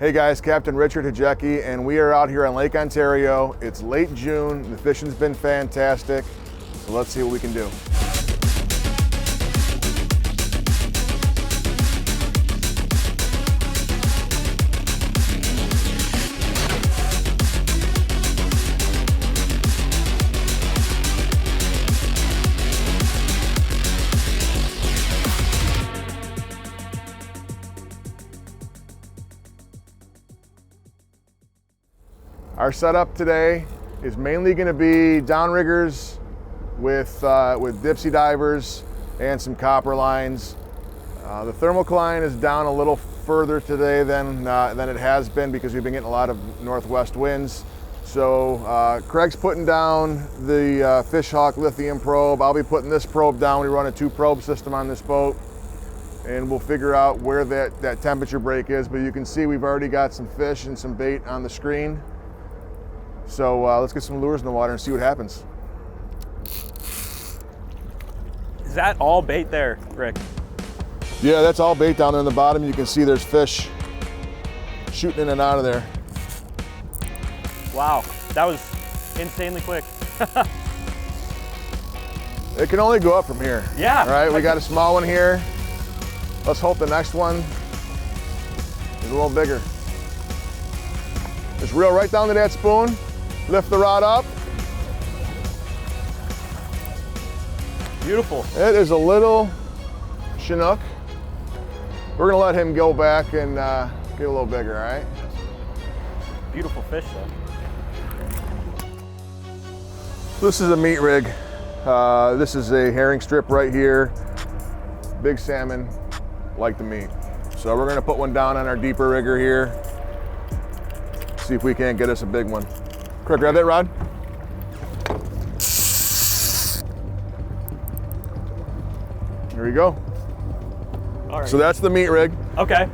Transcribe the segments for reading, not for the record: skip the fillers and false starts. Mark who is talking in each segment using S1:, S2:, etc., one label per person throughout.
S1: Hey guys, Captain Richard Hajecki, and we are out here on Lake Ontario. It's late June, the fishing's been fantastic, so let's see what we can do. Our setup today is mainly going to be downriggers with Dipsy divers and some copper lines. The thermocline is down a little further today than it has been because we've been getting a lot of northwest winds. So Craig's putting down the Fishhawk lithium probe. I'll be putting this probe down. We run a 2-probe system on this boat, and we'll figure out where that temperature break is. But you can see we've already got some fish and some bait on the screen. So let's get some lures in the water and see what happens.
S2: Is that all bait there, Rick?
S1: Yeah, that's all bait down there in the bottom. You can see there's fish shooting in and out of there.
S2: Wow, that was insanely quick.
S1: It can only go up from here.
S2: Yeah.
S1: All right, we got a small one here. Let's hope the next one is a little bigger. Just reel right down to that spoon. Lift the rod up.
S2: Beautiful.
S1: It is a little Chinook. We're gonna let him go back and get a little bigger, all right?
S2: Beautiful fish though.
S1: This is a meat rig. This is a herring strip right here. Big salmon like the meat. So we're gonna put one down on our deeper rigger here. See if we can't get us a big one. Craig, grab that rod. Here we go.
S2: All right.
S1: So that's the meat rig.
S2: Okay.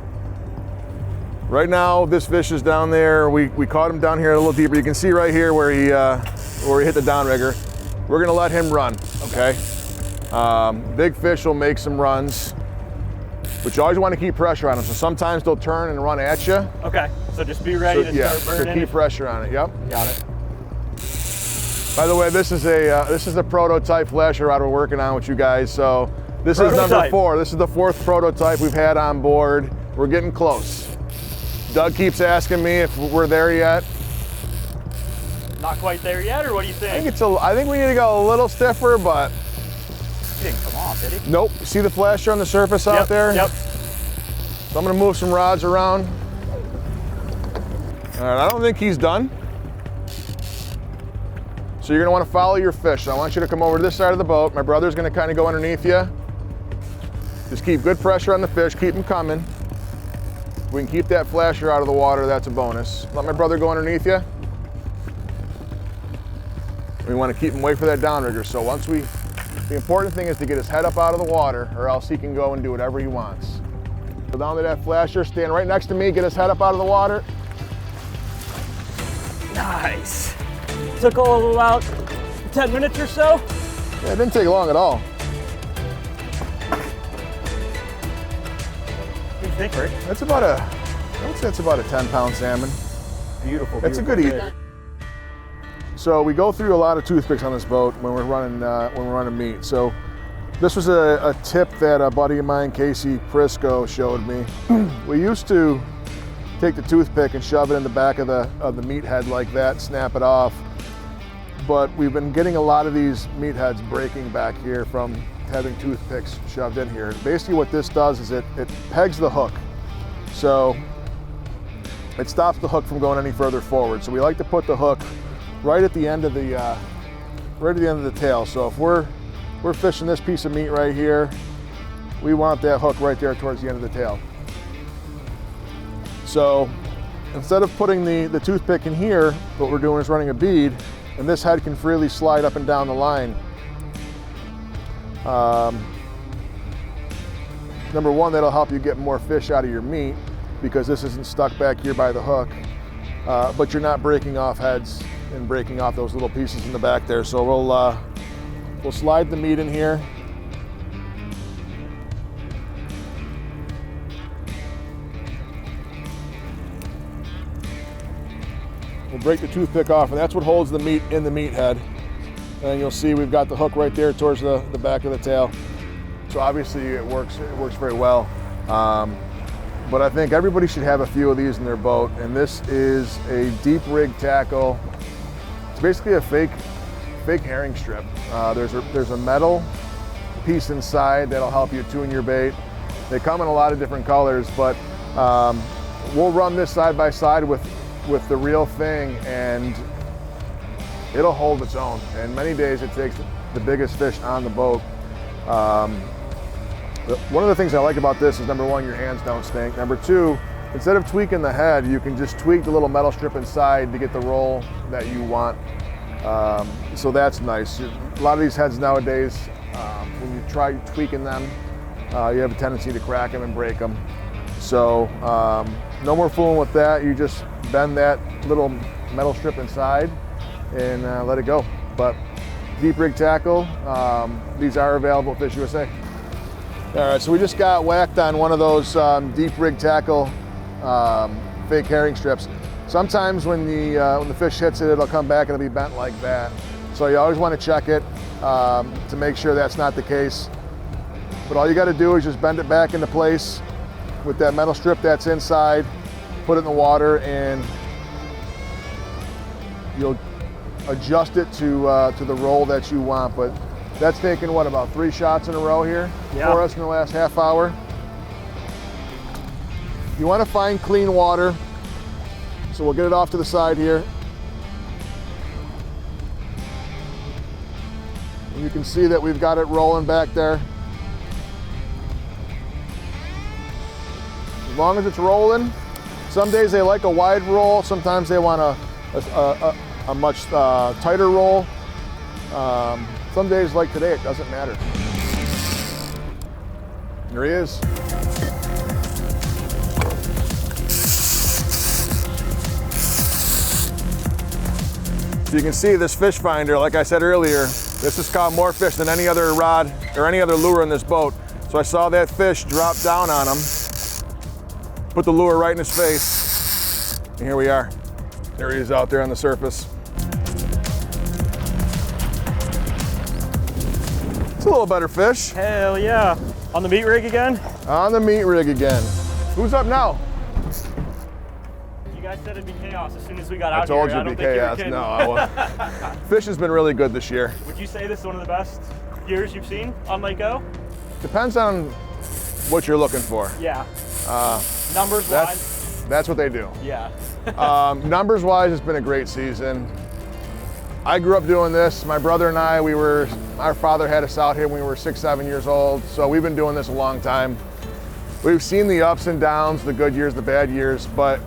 S1: Right now, this fish is down there. We caught him down here a little deeper. You can see right here where he hit the downrigger. We're gonna let him run, okay? Big fish will make some runs, but you always want to keep pressure on them. So sometimes they'll turn and run at you.
S2: Okay, so just be ready to start burning.
S1: So keep pressure on it, yep.
S2: Got it.
S1: By the way, this is a prototype flasher rod we're working on with you guys. So this is number 4. This is the 4th prototype we've had on board. We're getting close. Doug keeps asking me if we're there yet.
S2: Not quite there yet, or what do you think?
S1: I think we need to go a little stiffer, but
S2: He didn't come off, did he?
S1: nope. See the flasher on the surface out there?
S2: Yep.
S1: So I'm gonna move some rods around. All right, I don't think he's done. So you're gonna wanna follow your fish. So I want you to come over to this side of the boat. My brother's gonna kind of go underneath you. Just keep good pressure on the fish, keep them coming. If we can keep that flasher out of the water, that's a bonus. Let my brother go underneath you. We wanna keep him wait for that downrigger. So the important thing is to get his head up out of the water, or else he can go and do whatever he wants. Go down to that flasher, stand right next to me, get his head up out of the water.
S2: Nice. Took about 10 minutes or so.
S1: Yeah, it didn't take long at all.
S2: What do you think, Rick?
S1: I would say that's about a 10-pound salmon.
S2: Beautiful.
S1: It's a good eat. So we go through a lot of toothpicks on this boat when we're running meat. So this was a tip that a buddy of mine, Casey Prisco, showed me. We used to take the toothpick and shove it in the back of the meat head like that, snap it off. But we've been getting a lot of these meat heads breaking back here from having toothpicks shoved in here. Basically what this does is it pegs the hook. So it stops the hook from going any further forward. So we like to put the hook right at the end of the tail. So if we're fishing this piece of meat right here, we want that hook right there towards the end of the tail. So instead of putting the toothpick in here, what we're doing is running a bead, and this head can freely slide up and down the line. Number one, that'll help you get more fish out of your meat because this isn't stuck back here by the hook, but you're not breaking off heads and breaking off those little pieces in the back there. So we'll slide the meat in here. We'll break the toothpick off, and that's what holds the meat in the meat head. And you'll see we've got the hook right there towards the back of the tail. So obviously it works very well. But I think everybody should have a few of these in their boat. And this is a deep rig tackle. It's basically a fake herring strip. There's a metal piece inside that'll help you tune your bait. They come in a lot of different colors, but we'll run this side by side with the real thing, and it'll hold its own. And many days it takes the biggest fish on the boat. One of the things I like about this is, number one, your hands don't stink. Number two, instead of tweaking the head, you can just tweak the little metal strip inside to get the roll that you want. So that's nice. A lot of these heads nowadays, when you try tweaking them, you have a tendency to crack them and break them. So no more fooling with that. You just bend that little metal strip inside and let it go. But deep rig tackle, these are available at Fish USA. All right, so we just got whacked on one of those deep rig tackle fake herring strips. Sometimes when the fish hits it, it'll come back and it'll be bent like that. So you always want to check it to make sure that's not the case. But all you got to do is just bend it back into place with that metal strip that's inside, put it in the water, and you'll adjust it to the roll that you want. But that's taken, what, about 3 shots in a row here for us in the last half hour. You want to find clean water, so we'll get it off to the side here. And you can see that we've got it rolling back there. As long as it's rolling. Some days they like a wide roll, sometimes they want a much tighter roll. Some days like today, it doesn't matter. There he is. So you can see this fish finder, like I said earlier, this has caught more fish than any other rod or any other lure in this boat. So I saw that fish drop down on him, put the lure right in his face, and here we are. There he is out there on the surface. It's a little better fish.
S2: Hell yeah. On the meat rig again?
S1: On the meat rig again. Who's up now?
S2: You guys said it'd be chaos as soon as we got out
S1: I told
S2: here.
S1: you it'd be chaos. No, I won't. Fish has been really good this year.
S2: Would you say this is one of the best years you've seen on Lake O?
S1: Depends on what you're looking for.
S2: Yeah. Numbers wise.
S1: That's what they do.
S2: Yeah.
S1: Numbers wise, it's been a great season. I grew up doing this. My brother and I, our father had us out here when we were 6, 7 years old. So we've been doing this a long time. We've seen the ups and downs, the good years, the bad years, but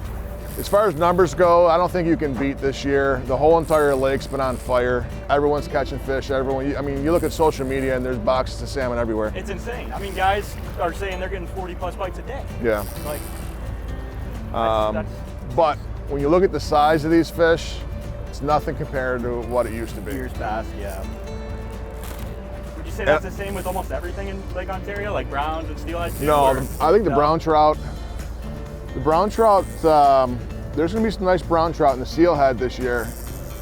S1: as far as numbers go, I don't think you can beat this year. The whole entire lake's been on fire. Everyone's catching fish. I mean, you look at social media and there's boxes of salmon everywhere.
S2: It's insane. I mean, guys are saying they're getting 40 plus bites a day.
S1: Yeah.
S2: Like,
S1: but when you look at the size of these fish, it's nothing compared to what it used to be.
S2: Years past, yeah. Would you say that's the same with almost everything in Lake Ontario, like browns and steelhead too?
S1: No, I think the brown trout, there's gonna be some nice brown trout in the steelhead this year.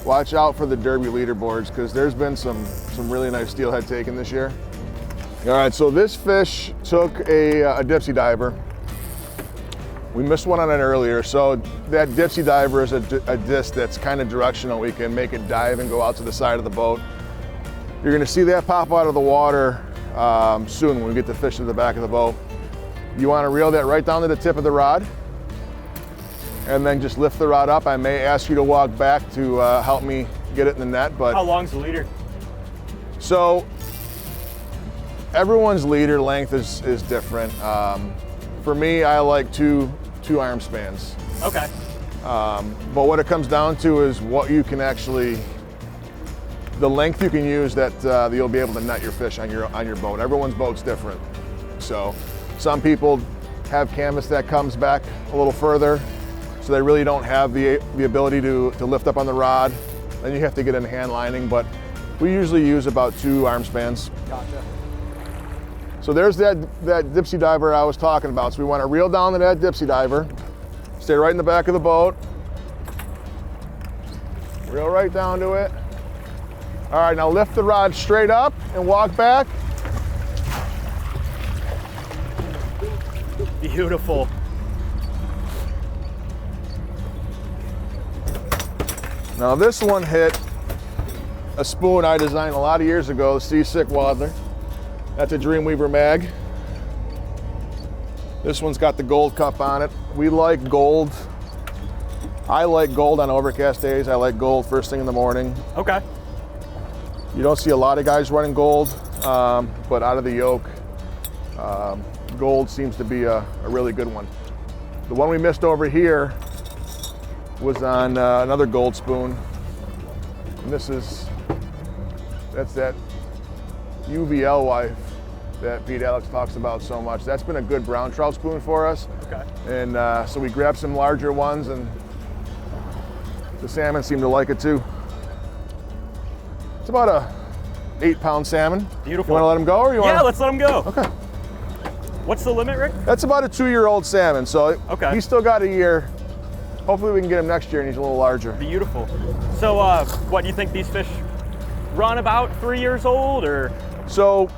S1: Watch out for the Derby leaderboards, because there's been some really nice steelhead taken this year. All right, so this fish took a Dipsy diver. We missed one on it earlier, so that Dipsy diver is a disc that's kind of directional. We can make it dive and go out to the side of the boat. You're gonna see that pop out of the water soon when we get the fish to the back of the boat. You wanna reel that right down to the tip of the rod, and then just lift the rod up. I may ask you to walk back to help me get it in the net, but.
S2: How long's the leader?
S1: So, everyone's leader length is different. For me, I like two arm spans.
S2: Okay.
S1: But what it comes down to is what you can actually, the length you can use that you'll be able to net your fish on your boat. Everyone's boat's different. So some people have canvas that comes back a little further, so they really don't have the ability to lift up on the rod. Then you have to get in hand lining, but we usually use about 2 arm spans.
S2: Gotcha.
S1: So there's that Dipsy diver I was talking about. So we want to reel down to that Dipsy diver, stay right in the back of the boat, Reel right down to it. All right, now lift the rod straight up and walk back.
S2: Beautiful.
S1: Now this one hit a spoon I designed a lot of years ago, the Seasick Waddler. That's a Dreamweaver Mag. This one's got the gold cup on it. We like gold. I like gold on overcast days. I like gold first thing in the morning.
S2: Okay.
S1: You don't see a lot of guys running gold, but out of the yoke, gold seems to be a really good one. The one we missed over here was on another gold spoon. And that's that UV Alewife that Pete Alex talks about so much. That's been a good brown trout spoon for us.
S2: Okay.
S1: And so we grabbed some larger ones, and the salmon seem to like it too. It's about a 8-pound salmon.
S2: Beautiful.
S1: You want to let him go, or you want?
S2: Yeah, let's let him go.
S1: Okay.
S2: What's the limit, Rick?
S1: That's about a 2-year-old salmon, so
S2: okay.
S1: He's still got a year. Hopefully we can get him next year and he's a little larger.
S2: Beautiful. So what do you think these fish run about 3 years old, or?
S1: So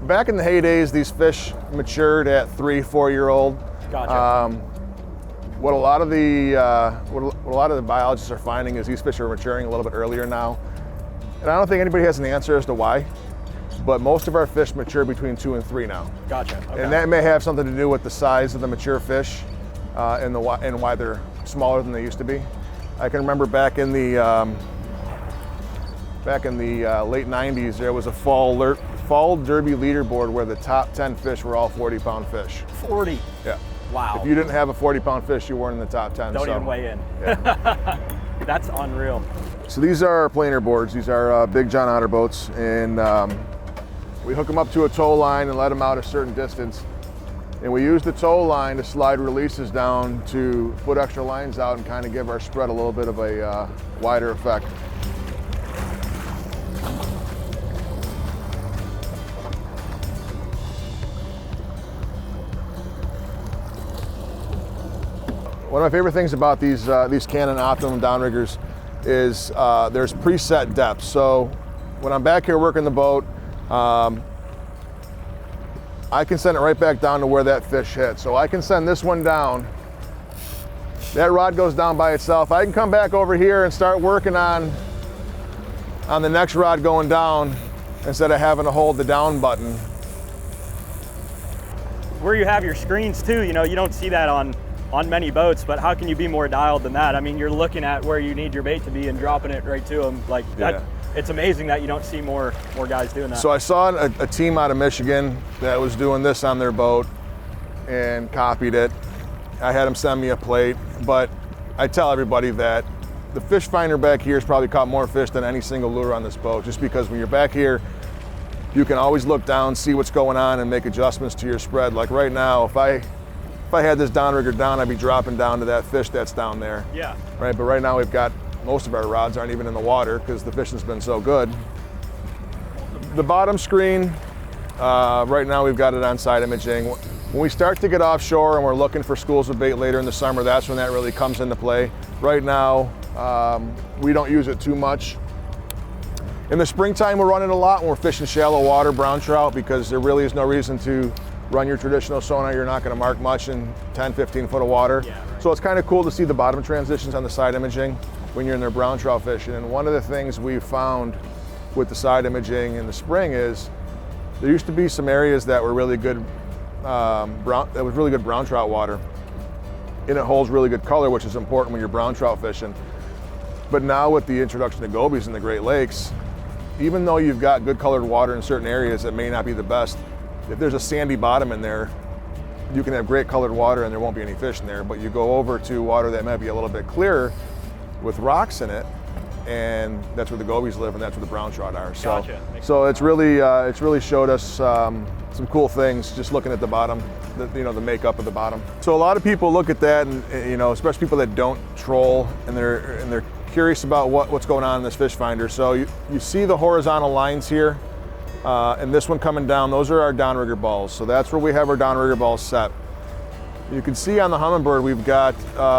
S1: back in the heydays, these fish matured at 3-4 year old.
S2: Gotcha.
S1: What a lot of the biologists are finding is these fish are maturing a little bit earlier now. And I don't think anybody has an answer as to why, but most of our fish mature between 2 and 3 now.
S2: Gotcha. Okay.
S1: And that may have something to do with the size of the mature fish and why they're smaller than they used to be. I can remember back in the late 90s, there was a fall derby leaderboard where the top 10 fish were all 40-pound fish.
S2: 40.
S1: Yeah.
S2: Wow.
S1: If you didn't have a 40-pound fish, you weren't in the top 10.
S2: Don't even weigh in.
S1: Yeah.
S2: That's unreal.
S1: So these are our planer boards. These are Big John Otter boats, and we hook them up to a tow line and let them out a certain distance. And we use the tow line to slide releases down to put extra lines out and kind of give our spread a little bit of a wider effect. One of my favorite things about these Canon Optimum downriggers is there's preset depths. So when I'm back here working the boat, I can send it right back down to where that fish hit. So I can send this one down. That rod goes down by itself. I can come back over here and start working on the next rod going down instead of having to hold the down button.
S2: Where you have your screens too, you don't see that on many boats, but how can you be more dialed than that? I mean, you're looking at where you need your bait to be and dropping it right to them. Like that.
S1: Yeah.
S2: It's amazing that you don't see more guys doing that.
S1: So I saw a team out of Michigan that was doing this on their boat and copied it. I had them send me a plate, but I tell everybody that the fish finder back here has probably caught more fish than any single lure on this boat, just because when you're back here, you can always look down, see what's going on, and make adjustments to your spread. Like right now, if I had this downrigger down, I'd be dropping down to that fish that's down there.
S2: Yeah.
S1: Right, but right now we've got most of our rods aren't even in the water because the fishing's been so good. The bottom screen, right now we've got it on side imaging. When we start to get offshore and we're looking for schools of bait later in the summer, that's when that really comes into play. Right now, we don't use it too much. In the springtime, we're running a lot when we're fishing shallow water, brown trout, because there really is no reason to run your traditional sonar. You're not going to mark much in 10, 15 foot of water.
S2: Yeah, right.
S1: So it's kind of cool to see the bottom transitions on the side imaging when you're in their brown trout fishing. And one of the things we've found with the side imaging in the spring is there used to be some areas that were really good, brown trout water, and it holds really good color, which is important when you're brown trout fishing. But now with the introduction of gobies in the Great Lakes, even though you've got good colored water in certain areas that may not be the best, if there's a sandy bottom in there, you can have great colored water and there won't be any fish in there. But you go over to water that might be a little bit clearer with rocks in it, and that's where the gobies live and that's where the brown trout are. So,
S2: Gotcha.
S1: so it's really showed us some cool things just looking at the bottom, the makeup of the bottom. So a lot of people look at that, and especially people that don't troll, and they're curious about what's going on in this fish finder. So you see the horizontal lines here, and this one coming down, those are our downrigger balls. So that's where we have our downrigger balls set. You can see on the Humminbird we've got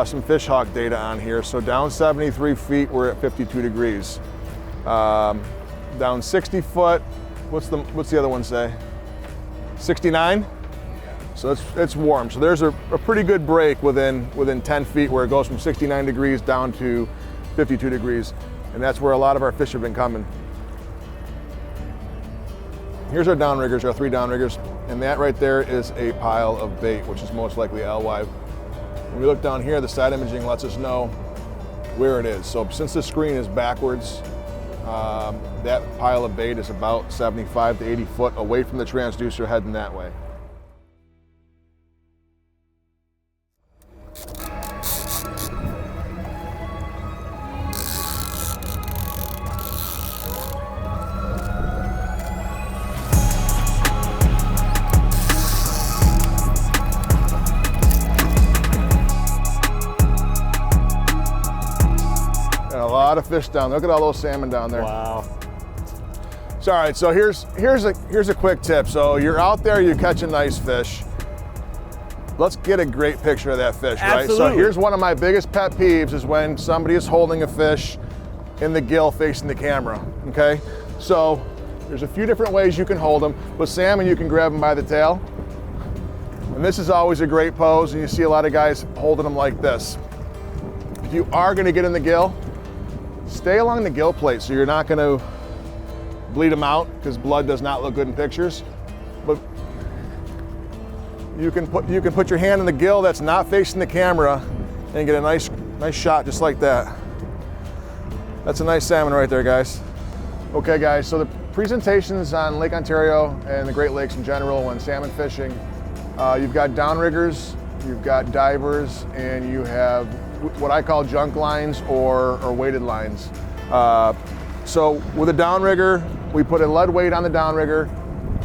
S1: some fish hawk data on here. So down 73 feet, we're at 52 degrees. Down 60 foot, what's the other one say? 69? So it's warm. So there's a pretty good break within 10 feet where it goes from 69 degrees down to 52 degrees. And that's where a lot of our fish have been coming. Here's our downriggers, our 3 downriggers, and that right there is a pile of bait, which is most likely alewive. When we look down here, the side imaging lets us know where it is. So since the screen is backwards, that pile of bait is about 75 to 80 foot away from the transducer heading that way. A lot of fish down there. Look at all those salmon down there.
S2: Wow.
S1: So, all right, so here's a quick tip. So you're out there, you catch a nice fish. Let's get a great picture of that fish, right?
S2: Absolutely.
S1: So here's one of my biggest pet peeves is when somebody is holding a fish in the gill facing the camera, okay? So there's a few different ways you can hold them. With salmon, you can grab them by the tail. And this is always a great pose, and you see a lot of guys holding them like this. If you are gonna get in the gill, stay along the gill plate so you're not going to bleed them out because blood does not look good in pictures. But you can put your hand in the gill that's not facing the camera and get a nice shot just like that. That's a nice salmon right there, guys. Okay, guys, so the presentations on Lake Ontario and the Great Lakes in general when salmon fishing, you've got downriggers, you've got divers, and you have what I call junk lines or weighted lines. So with a downrigger, we put a lead weight on the downrigger,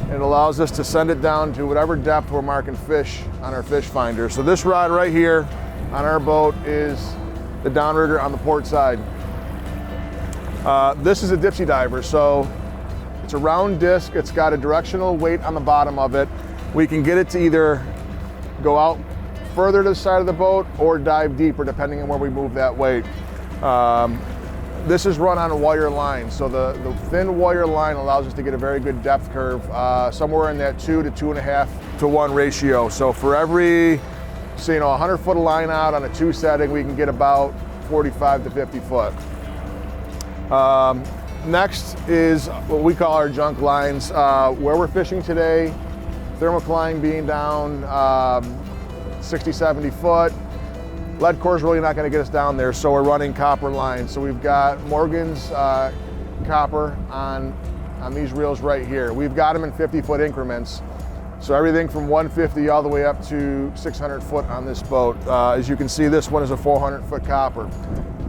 S1: and it allows us to send it down to whatever depth we're marking fish on our fish finder. So this rod right here on our boat is the downrigger on the port side. This is a Dipsy diver, so it's a round disc. It's got a directional weight on the bottom of it. We can get it to either go out further to the side of the boat or dive deeper depending on where we move that weight. This is run on a wire line, so the thin wire line allows us to get a very good depth curve, somewhere in that 2 to 2.5 to 1 ratio. So for every, so, you know, 100 foot of line out on a 2 setting, we can get about 45 to 50 foot. Next is what we call our junk lines. Where we're fishing today, thermocline being down 60, 70 foot. Lead core is really not going to get us down there, so we're running copper lines. So we've got Morgan's copper on these reels right here. We've got them in 50-foot increments. So everything from 150 all the way up to 600 foot on this boat. As you can see, this one is a 400-foot copper.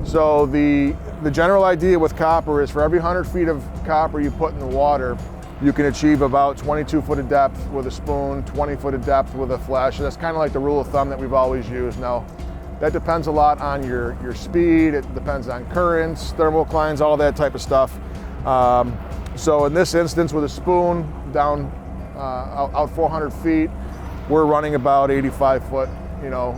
S1: So the general idea with copper is for every 100 feet of copper you put in the water, you can achieve about 22 foot of depth with a spoon, 20 foot of depth with a flash. That's kind of like the rule of thumb that we've always used. Now, that depends a lot on your speed, it depends on currents, thermoclines, all that type of stuff. So in this instance with a spoon down out 400 feet, we're running about 85 foot, you know,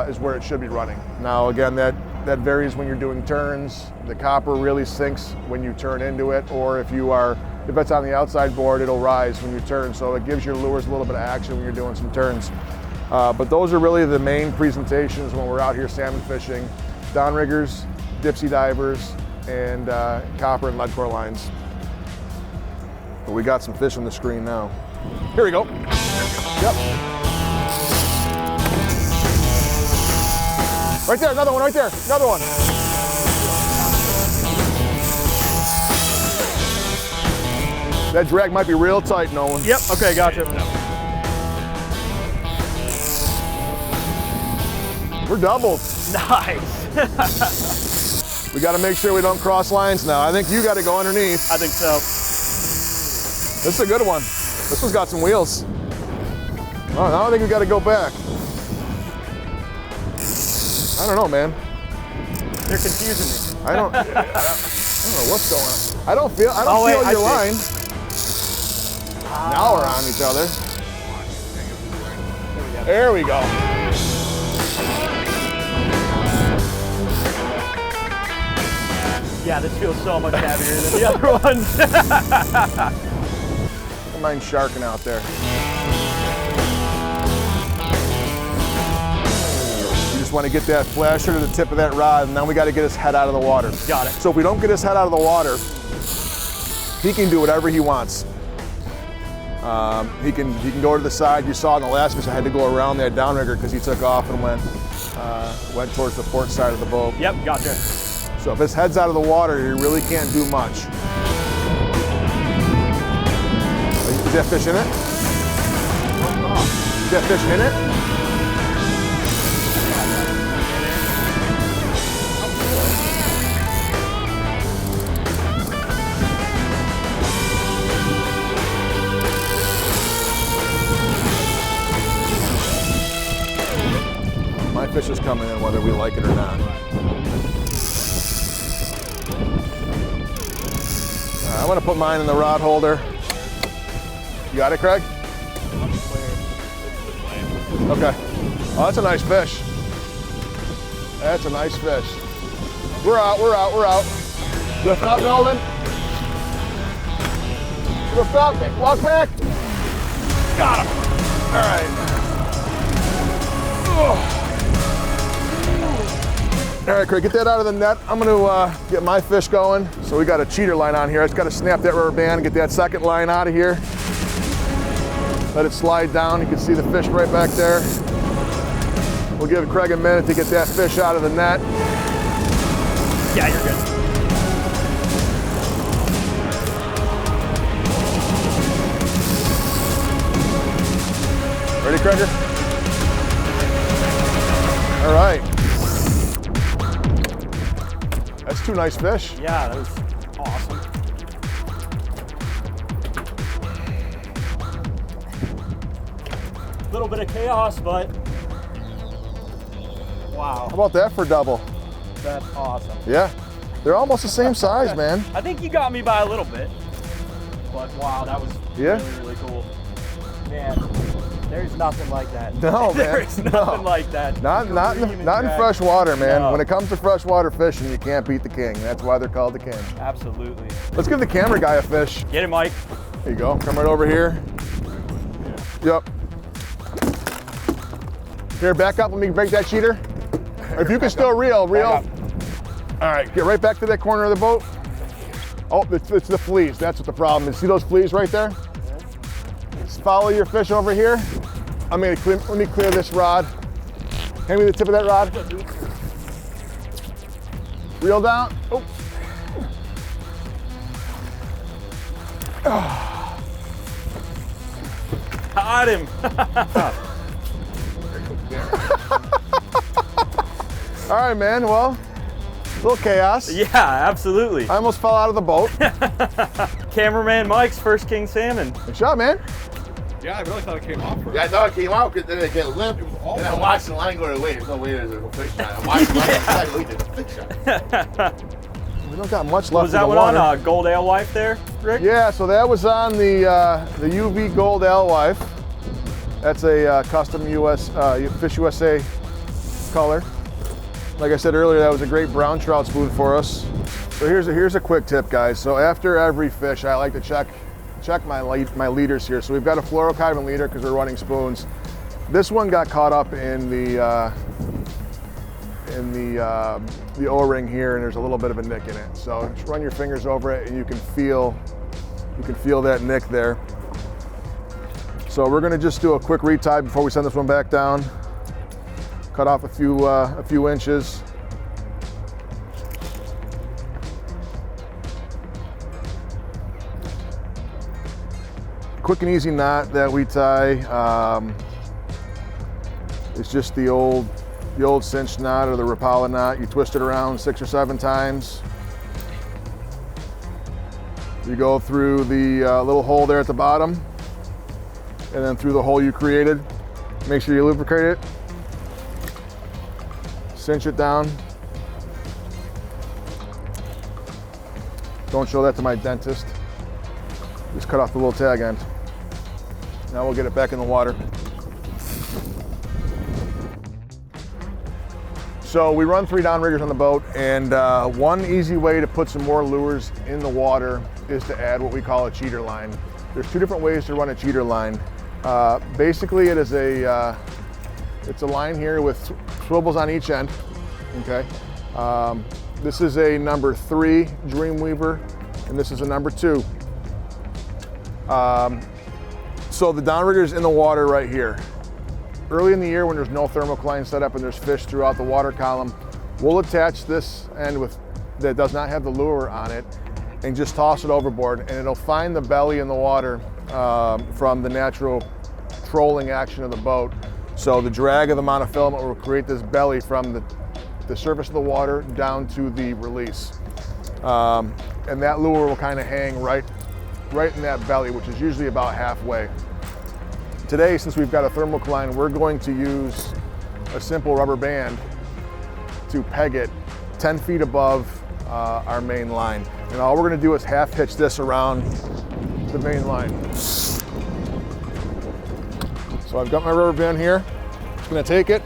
S1: is where it should be running. Now again, that varies when you're doing turns. The copper really sinks when you turn into it, or if it's on the outside board, it'll rise when you turn. So it gives your lures a little bit of action when you're doing some turns. But those are really the main presentations when we're out here salmon fishing. Downriggers, Dipsy divers, and copper and lead core lines. But we got some fish on the screen now. Here we go. Yep. Right there, another one right there, another one. That drag might be real tight, Nolan.
S2: Yep, okay, gotcha.
S1: We're doubled.
S2: Nice.
S1: We got to make sure we don't cross lines now. I think you got to go underneath.
S2: I think so.
S1: This is a good one. This one's got some wheels. Oh, now I think we got to go back. I don't know, man.
S2: You're confusing me.
S1: I don't know what's going on. I don't feel your line. Now we're on each other. There we go.
S2: Yeah, this feels so much heavier than the other ones.
S1: Don't mind sharking out there. You just want to get that flasher to the tip of that rod, and then we got to get his head out of the water.
S2: Got it.
S1: So if we don't get his head out of the water, he can do whatever he wants. He can go to the side. You saw in the last fish I had to go around that downrigger because he took off and went towards the port side of the boat.
S2: Yep, gotcha.
S1: So if his head's out of the water, you really can't do much. Is that fish in it? Is that fish in it? My fish is coming in whether we like it or not. I'm gonna put mine in the rod holder. You got it, Craig? Okay. Oh, that's a nice fish. That's a nice fish. We're out, we're out, we're out. Lift up, Melvin. Lift up, walk back. Got him. All right. All right, Craig, get that out of the net. I'm gonna get my fish going. So we got a cheater line on here. I just gotta snap that rubber band, get that second line out of here. Let it slide down. You can see the fish right back there. We'll give Craig a minute to get that fish out of the net.
S2: Yeah, you're good.
S1: Ready, Craiger? All right. That's two nice fish.
S2: Yeah, that was awesome. A little bit of chaos, but wow.
S1: How about that for double?
S2: That's awesome.
S1: Yeah, they're almost the same size, man.
S2: I think you got me by a little bit, but wow, that was
S1: Yeah?
S2: really, really cool. Man, there's nothing like that.
S1: No, man.
S2: There's nothing like that.
S1: Not in fresh water, man.
S2: No.
S1: When it comes to freshwater fishing, you can't beat the king. That's why they're called the king.
S2: Absolutely.
S1: Let's give the camera guy a fish.
S2: Get it, Mike.
S1: There you go. Come right over here. Yep. Here, back up. Let me break that cheater. If you can still reel. All right, get right back to that corner of the boat. Oh, it's the fleas. That's what the problem is. See those fleas right there? Just follow your fish over here. Let me clear this rod. Hand me the tip of that rod. Reel down. Oh.
S2: Got him.
S1: All right, man. Well, a little chaos.
S2: Yeah, absolutely.
S1: I almost fell out of the boat.
S2: Cameraman Mike's first king salmon.
S1: Good shot, man.
S3: Yeah, I really thought it came off first.
S4: Yeah, I thought it came out because then it get limp. And I'm watching the line go to wait. There's no way there's a fish shot. I'm watching the line go, wait, there's a fish shot.
S1: We don't got much left
S2: Was that
S1: in the
S2: one
S1: water.
S2: on Gold Alewife there, Rick?
S1: Yeah, so that was on the UV Gold Alewife. That's a custom US Fish USA color. Like I said earlier, that was a great brown trout spoon for us. So here's a quick tip, guys. So after every fish, I like to check my leaders here. So we've got a fluorocarbon leader because we're running spoons. This one got caught up in the O-ring here, and there's a little bit of a nick in it. So just run your fingers over it, and you can feel that nick there. So we're gonna just do a quick retie before we send this one back down. Cut off a few inches. Quick and easy knot that we tie. It's just the old cinch knot or the Rapala knot. You twist it around 6 or 7 times. You go through the little hole there at the bottom, and then through the hole you created. Make sure you lubricate it. Cinch it down. Don't show that to my dentist. Just cut off the little tag end. Now we'll get it back in the water. So we run 3 downriggers on the boat, and one easy way to put some more lures in the water is to add what we call a cheater line. There's 2 different ways to run a cheater line. Basically, it is it's a line here with swivels on each end. Okay. This is a number 3 Dreamweaver, and this is a number 2. So the downrigger's in the water right here. Early in the year when there's no thermocline set up and there's fish throughout the water column, we'll attach this end that does not have the lure on it and just toss it overboard, and it'll find the belly in the water from the natural trolling action of the boat. So the drag of the monofilament will create this belly from the surface of the water down to the release. And that lure will kind of hang right in that belly, which is usually about halfway. Today, since we've got a thermocline, we're going to use a simple rubber band to peg it 10 feet above our main line. And all we're gonna do is half hitch this around the main line. So I've got my rubber band here. Just gonna take it,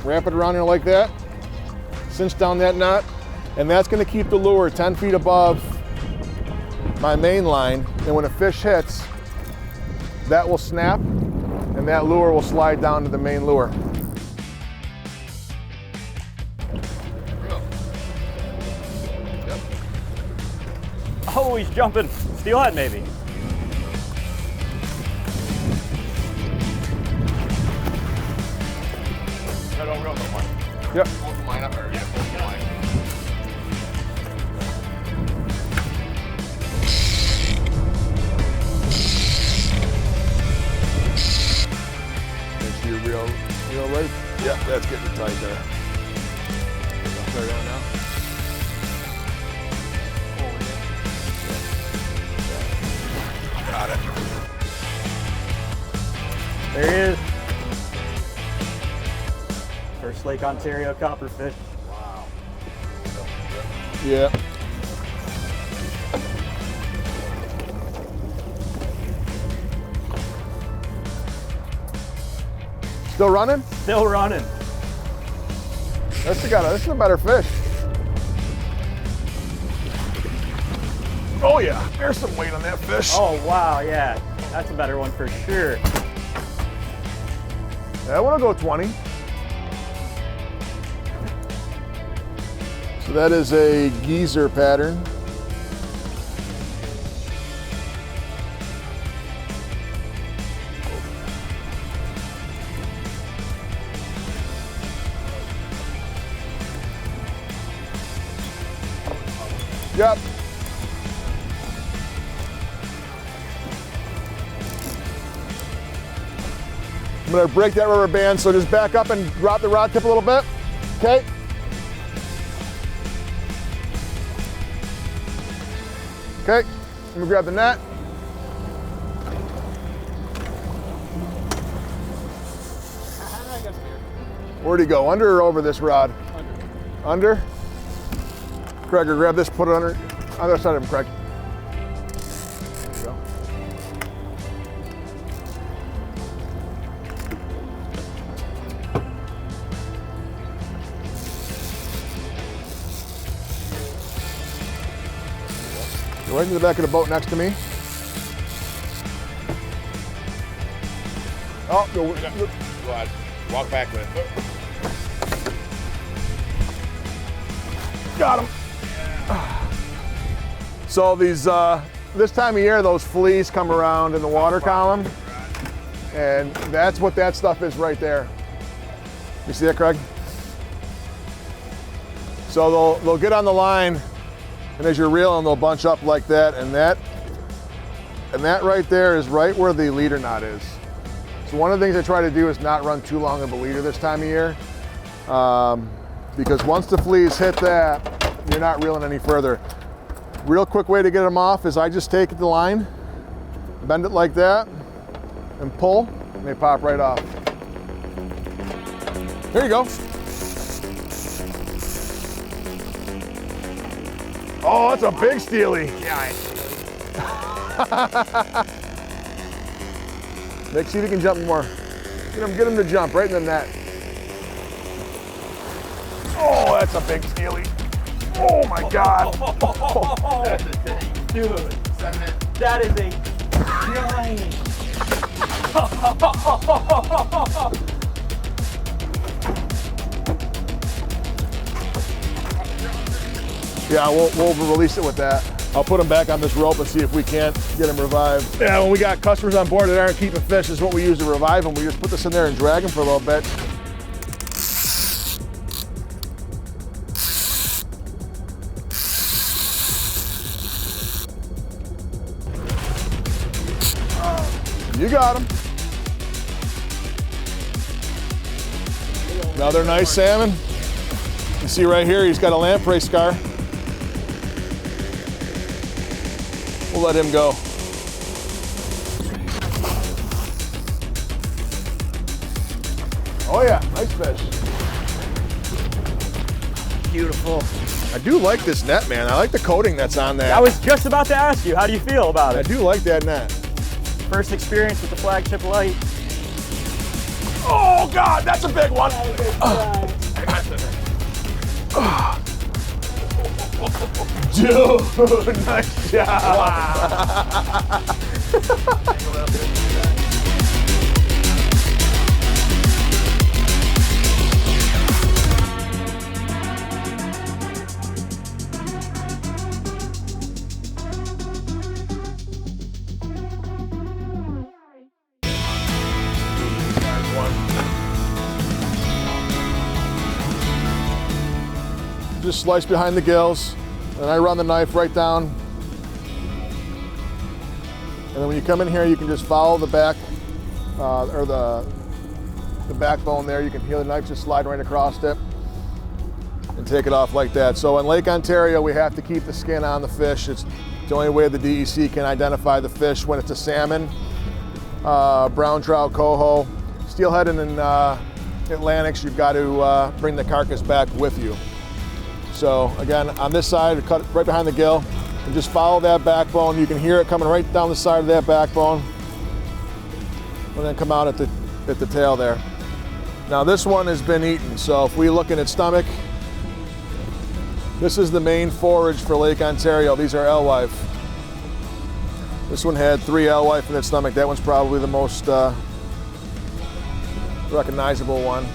S1: wrap it around here like that, cinch down that knot, and that's gonna keep the lure 10 feet above my main line. And when a fish hits, that will snap, and that lure will slide down to the main lure.
S2: Oh, he's jumping. Steelhead, maybe.
S4: No, don't go no more.
S1: Yep.
S4: Pull the line up, or yeah, pull the line.
S1: Make sure you're real right. Yep, that's getting tight there. Start going now. Got it.
S2: There he is. First Lake Ontario copperfish.
S4: Wow.
S1: Yeah. Still running?
S2: Still running.
S1: This is a better fish. Oh yeah, there's some weight on that fish.
S2: Oh wow, yeah. That's a better one for sure.
S1: That one will go 20. So that is a geezer pattern. Yep. I'm gonna break that rubber band, so just back up and drop the rod tip a little bit. Okay. Okay, let me grab the net. Where'd he go, under or over this rod? Under. Under? Craig, grab this, put it under, other side of him, Craig. There you go. You're right in the back of the boat next to me. Oh, go
S4: ahead. Walk back with it.
S1: Got him. So these, this time of year, those fleas come around in the water column, and that's what that stuff is right there. You see that, Craig? So they'll get on the line, and as you're reeling, they'll bunch up like that, and that right there is right where the leader knot is. So one of the things I try to do is not run too long of a leader this time of year, because once the fleas hit that, you're not reeling any further. Real quick way to get them off is I just take the line, bend it like that, and pull, and they pop right off. There you go. Oh, that's a big steely.
S4: Yeah.
S1: Let's see if he can jump more. Get him to jump right in the net. Oh! that's a big steely. Oh my God.
S2: Dude, that is a giant.
S1: Yeah, we'll release it with that. I'll put him back on this rope and see if we can't get him revived. Yeah, when we got customers on board that aren't keeping fish, this is what we use to revive them. We just put this in there and drag them for a little bit. You got him. Another nice salmon. You see right here, he's got a lamprey scar. We'll let him go. Oh yeah, nice fish.
S2: Beautiful.
S1: I do like this net, man. I like the coating that's on that.
S2: I was just about to ask you, how do you feel about
S1: I
S2: it?
S1: do like that net.
S2: First experience with the flagship light.
S1: Oh God, that's a big one. Dude, nice job. Wow. Just slice behind the gills, and I run the knife right down. And then when you come in here, you can just follow the back, or the backbone there. You can feel the knife just slide right across it and take it off like that. So in Lake Ontario, we have to keep the skin on the fish. It's the only way the DEC can identify the fish when it's a salmon, brown trout, coho, steelhead, and in Atlantics, you've got to bring the carcass back with you. So again, on this side, cut right behind the gill, and just follow that backbone. You can hear it coming right down the side of that backbone, and then come out at the tail there. Now this one has been eaten, so if we look in its stomach, this is the main forage for Lake Ontario. These are alewives. This one had 3 alewives in its stomach. That one's probably the most recognizable one,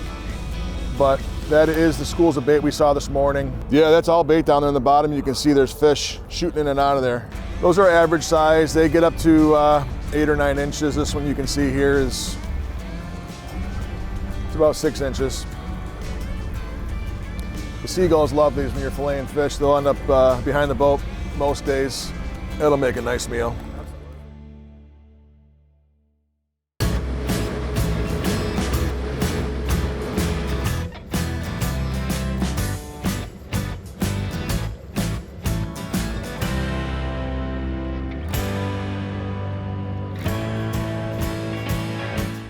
S1: but that is the schools of bait we saw this morning. Yeah, that's all bait down there in the bottom. You can see there's fish shooting in and out of there. Those are average size. They get up to 8 or 9 inches. This one you can see here is it's about 6 inches. The seagulls love these when you're filleting fish. They'll end up behind the boat most days. It'll make a nice meal.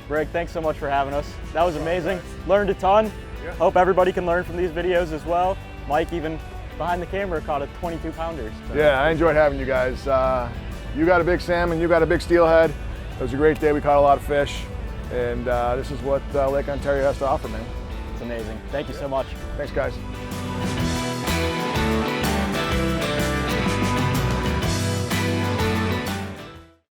S2: Greg, thanks so much for having us. That was amazing. Learned a ton. Hope everybody can learn from these videos as well. Mike, even behind the camera, caught a 22 pounder. So.
S1: Yeah, I enjoyed having you guys. You got a big salmon, you got a big steelhead. It was a great day. We caught a lot of fish, and this is what Lake Ontario has to offer, man.
S2: It's amazing. Thank you so much.
S1: Thanks, guys.